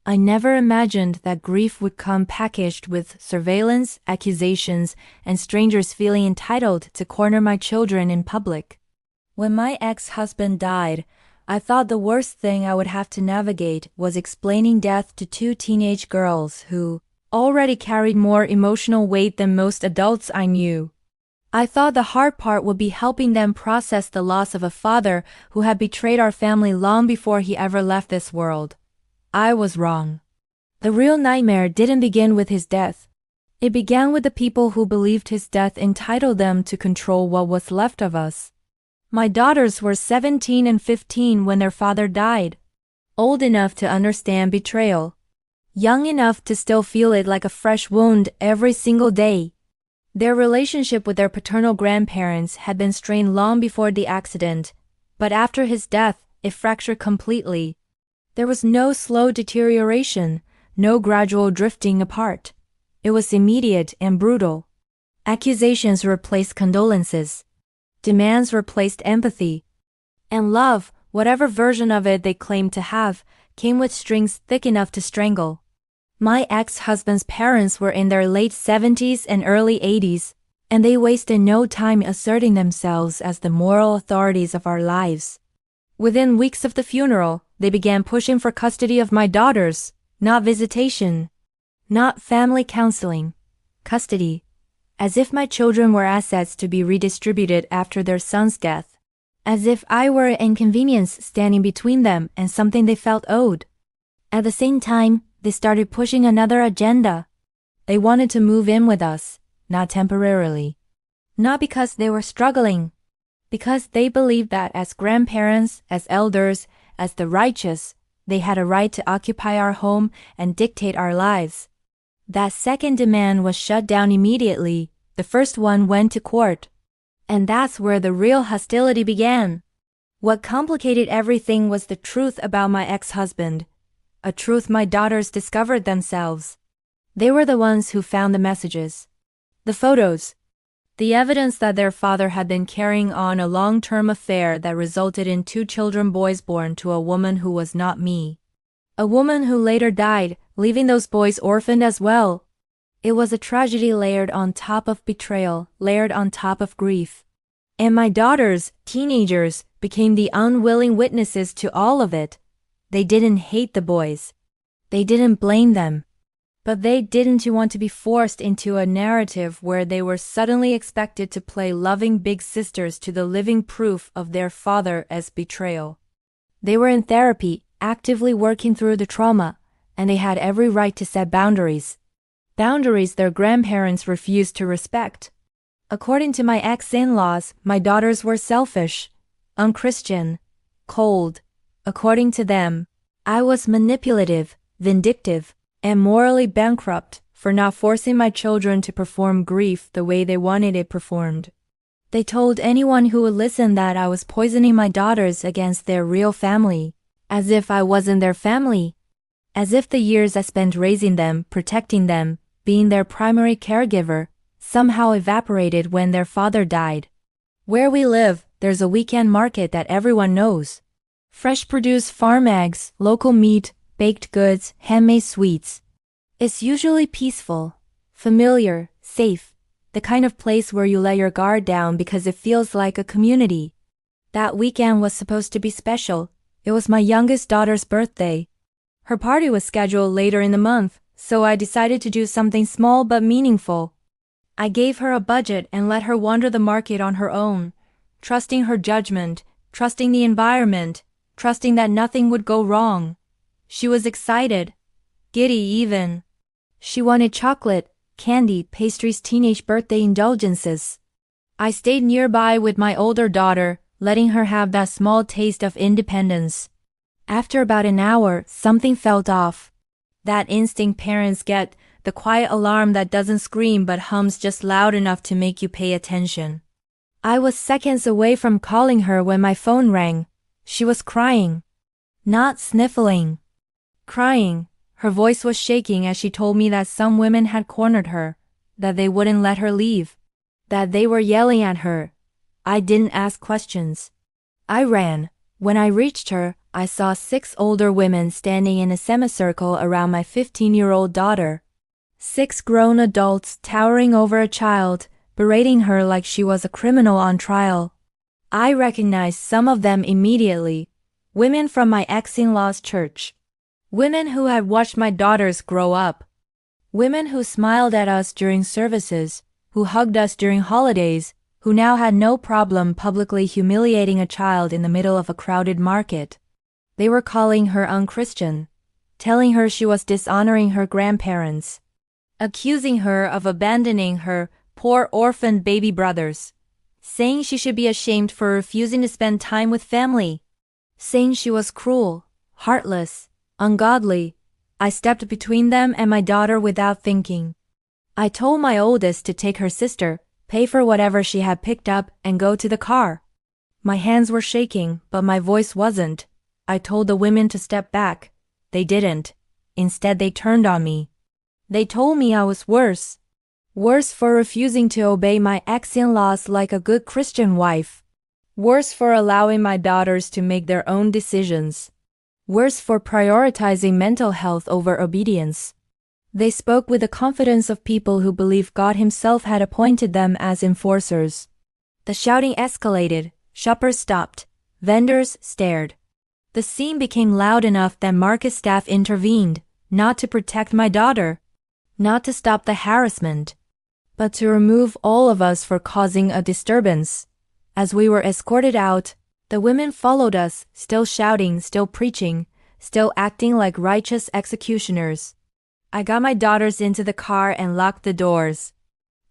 I never imagined that grief would come packaged with surveillance, accusations, and strangers feeling entitled to corner my children in public. When my ex-husband died, I thought the worst thing I would have to navigate was explaining death to two teenage girls who already carried more emotional weight than most adults I knew. I thought the hard part would be helping them process the loss of a father who had betrayed our family long before he ever left this world. I was wrong. The real nightmare didn't begin with his death. It began with the people who believed his death entitled them to control what was left of us. My daughters were 17 and 15 when their father died, old enough to understand betrayal, young enough to still feel it like a fresh wound every single day. Their relationship with their paternal grandparents had been strained long before the accident, but after his death, it fractured completely. There was no slow deterioration, no gradual drifting apart. It was immediate and brutal. Accusations replaced condolences. Demands replaced empathy. And love, whatever version of it they claimed to have, came with strings thick enough to strangle. My ex-husband's parents were in their late 70s and early 80s, and they wasted no time asserting themselves as the moral authorities of our lives. Within weeks of the funeral, they began pushing for custody of my daughters, not visitation, not family counseling, custody, as if my children were assets to be redistributed after their son's death, as if I were an inconvenience standing between them and something they felt owed. At the same time, they started pushing another agenda. They wanted to move in with us, not temporarily. Not because they were struggling, because they believed that as grandparents, as elders, as the righteous, they had a right to occupy our home and dictate our lives. That second demand was shut down immediately. The first one went to court. And that's where the real hostility began. What complicated everything was the truth about my ex-husband. A truth my daughters discovered themselves. They were the ones who found the messages, the photos, the evidence that their father had been carrying on a long-term affair that resulted in 2 children boys born to a woman who was not me. A woman who later died, leaving those boys orphaned as well. It was a tragedy layered on top of betrayal, layered on top of grief. And my daughters, teenagers, became the unwilling witnesses to all of it. They didn't hate the boys. They didn't blame them. But they didn't want to be forced into a narrative where they were suddenly expected to play loving big sisters to the living proof of their father as betrayal. They were in therapy, actively working through the trauma, and they had every right to set boundaries. Boundaries their grandparents refused to respect. According to my ex-in-laws, my daughters were selfish, unchristian, cold. According to them, I was manipulative, vindictive, and morally bankrupt for not forcing my children to perform grief the way they wanted it performed. They told anyone who would listen that I was poisoning my daughters against their real family, as if I wasn't their family, as if the years I spent raising them, protecting them, being their primary caregiver, somehow evaporated when their father died. Where we live, there's a weekend market that everyone knows. Fresh produce farm eggs, local meat, baked goods, handmade sweets. It's usually peaceful, familiar, safe, the kind of place where you let your guard down because it feels like a community. That weekend was supposed to be special. It was my youngest daughter's birthday. Her party was scheduled later in the month, so I decided to do something small but meaningful. I gave her a budget and let her wander the market on her own, trusting her judgment, trusting the environment, trusting that nothing would go wrong. She was excited, giddy even. She wanted chocolate, candy, pastries, teenage birthday indulgences. I stayed nearby with my older daughter, letting her have that small taste of independence. After about an hour, something felt off. That instinct parents get, the quiet alarm that doesn't scream but hums just loud enough to make you pay attention. I was seconds away from calling her when my phone rang. She was crying. Not sniffling. Crying. Her voice was shaking as she told me that some women had cornered her, that they wouldn't let her leave, that they were yelling at her. I didn't ask questions. I ran. When I reached her, I saw 6 older women standing in a semicircle around my 15-year-old daughter. 6 grown adults towering over a child, berating her like she was a criminal on trial. I recognized some of them immediately. Women from my ex-in-law's church. Women who had watched my daughters grow up. Women who smiled at us during services, who hugged us during holidays, who now had no problem publicly humiliating a child in the middle of a crowded market. They were calling her unchristian, telling her she was dishonoring her grandparents, accusing her of abandoning her poor orphaned baby brothers, saying she should be ashamed for refusing to spend time with family, saying she was cruel, heartless, ungodly. I stepped between them and my daughter without thinking. I told my oldest to take her sister, pay for whatever she had picked up, and go to the car. My hands were shaking, but my voice wasn't. I told the women to step back. They didn't. Instead, they turned on me. They told me I was worse. Worse for refusing to obey my ex-in-laws like a good Christian wife. Worse for allowing my daughters to make their own decisions. Worse for prioritizing mental health over obedience. They spoke with the confidence of people who believe God Himself had appointed them as enforcers. The shouting escalated, shoppers stopped, vendors stared. The scene became loud enough that market staff intervened, not to protect my daughter, not to stop the harassment, but to remove all of us for causing a disturbance. As we were escorted out, the women followed us, still shouting, still preaching, still acting like righteous executioners. I got my daughters into the car and locked the doors.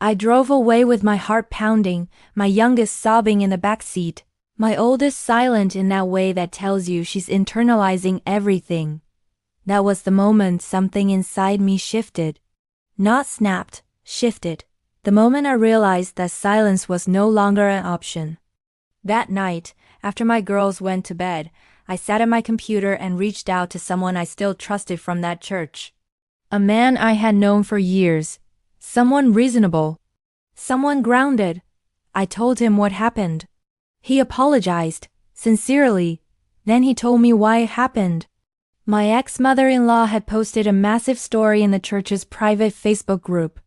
I drove away with my heart pounding, my youngest sobbing in the back seat, my oldest silent in that way that tells you she's internalizing everything. That was the moment something inside me shifted. Not snapped, shifted. The moment I realized that silence was no longer an option. That night, after my girls went to bed, I sat at my computer and reached out to someone I still trusted from that church. A man I had known for years. Someone reasonable. Someone grounded. I told him what happened. He apologized, sincerely. Then he told me why it happened. My ex-mother-in-law had posted a massive story in the church's private Facebook group.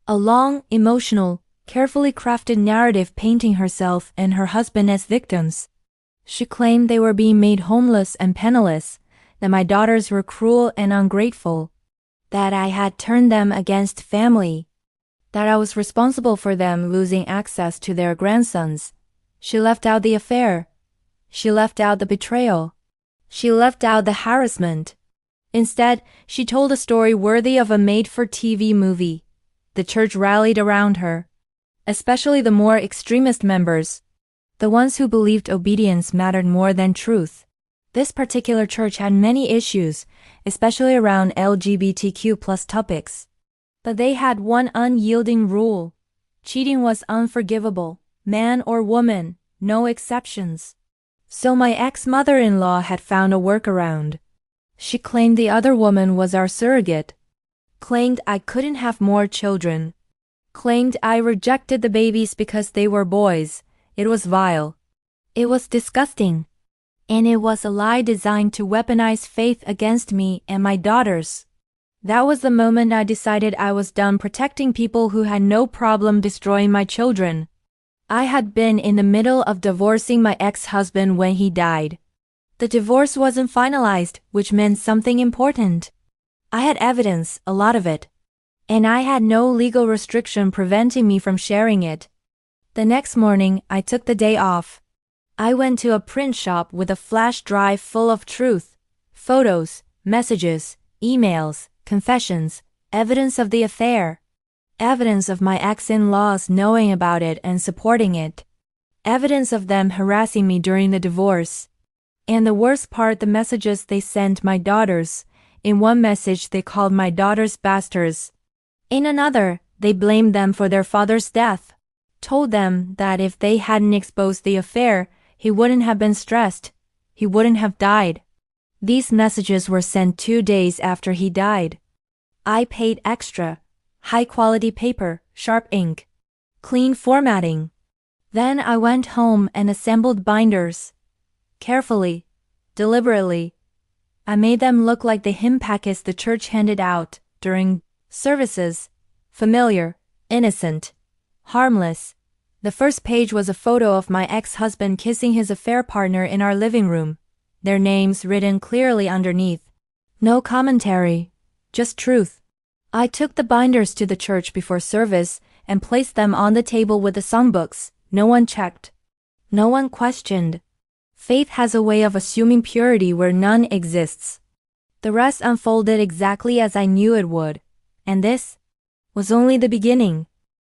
A long, emotional, carefully crafted narrative painting herself and her husband as victims. She claimed they were being made homeless and penniless, that my daughters were cruel and ungrateful, that I had turned them against family, that I was responsible for them losing access to their grandsons. She left out the affair. She left out the betrayal. She left out the harassment. Instead, she told a story worthy of a made-for-TV movie. The church rallied around her, especially the more extremist members, the ones who believed obedience mattered more than truth. This particular church had many issues, especially around LGBTQ+ topics. But they had one unyielding rule. Cheating was unforgivable, man or woman, no exceptions. So my ex-mother-in-law had found a workaround. She claimed the other woman was our surrogate, claimed I couldn't have more children, claimed I rejected the babies because they were boys. It was vile. It was disgusting. And it was a lie designed to weaponize faith against me and my daughters. That was the moment I decided I was done protecting people who had no problem destroying my children. I had been in the middle of divorcing my ex-husband when he died. The divorce wasn't finalized, which meant something important. I had evidence, a lot of it. And I had no legal restriction preventing me from sharing it. The next morning, I took the day off. I went to a print shop with a flash drive full of truth, photos, messages, emails, confessions, evidence of the affair, evidence of my ex-in-laws knowing about it and supporting it, evidence of them harassing me during the divorce. And the worst part, the messages they sent my daughters. In one message, they called my daughters bastards. In another, they blamed them for their father's death, told them that if they hadn't exposed the affair, he wouldn't have been stressed. He wouldn't have died. These messages were sent 2 days after he died. I paid extra. High-quality paper, sharp ink, clean formatting. Then I went home and assembled binders. Carefully. Deliberately, I made them look like the hymn packets the church handed out during services. Familiar, innocent, harmless. The first page was a photo of my ex-husband kissing his affair partner in our living room, their names written clearly underneath. No commentary, just truth. I took the binders to the church before service and placed them on the table with the songbooks. No one checked. No one questioned. Faith has a way of assuming purity where none exists. The rest unfolded exactly as I knew it would, and this was only the beginning.